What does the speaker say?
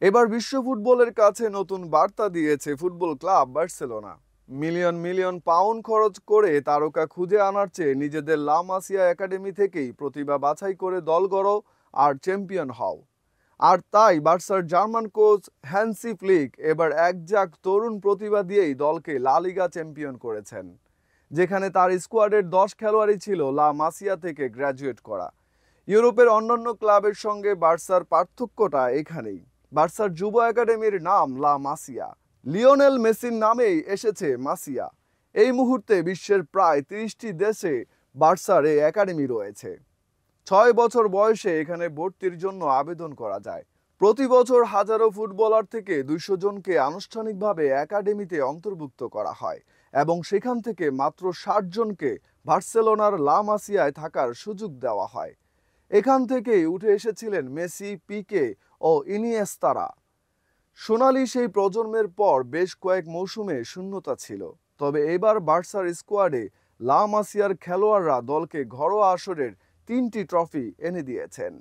এবার বিশ্ব ফুটবলের কাছে নতুন বার্তা দিয়েছে football club Barcelona. Million million pound খরচ করে তারকা খুঁজে আনার চেয়ে নিজেদের লা মাসিয়া একাডেমি থেকেই প্রতিভা বাছাই করে দল গড়ো আর চ্যাম্পিয়ন হও। আর তাই বার্সার জার্মান কোচ হ্যান্সি ফ্লিক এবার একঝাঁক তরুণ প্রতিভা দিয়েই দলকে লা লিগা চ্যাম্পিয়ন করেছেন, যেখানে তার স্কোয়াডের 10 খেলোয়াড়ই ছিল লা মাসিয়া থেকে গ্র্যাজুয়েট করা। ইউরোপের অন্যান্য ক্লাবের সঙ্গে বার্সার পার্থক্যটা এখানেই। বার্সার যুব একাডেমির নাম লা মাসিয়া, লিওনেল মেসির নামেই এসেছে মাসিয়া। এই মুহূর্তে বিশ্বের প্রায় 30টি দেশে বার্সার এই একাডেমি রয়েছে। 6 বছর বয়সে এখানে ভর্তির জন্য আবেদন করা যায়। প্রতি বছর হাজারো ফুটবলার থেকে 200 জনকে আনুষ্ঠানিকভাবে একাডেমিতে অন্তর্ভুক্ত করা হয় এবং সেখান থেকে মাত্র 60 জনকে বার্সেলোনার লা মাসিয়ায় থাকার সুযোগ দেওয়া হয়। এখান থেকেই উঠে এসেছিলেন মেসি, পিকে ও ইনিয়েস্তারা। সোনালি সেই প্রজন্মের পর বেশ কয়েক মৌসুমে শূন্যতা ছিল, তবে এবার বার্সার স্কোয়াডে লা মাসিয়ার খেলোয়াড়রা দলকে ঘরোয়া আসরের 3টি ট্রফি এনে দিয়েছেন।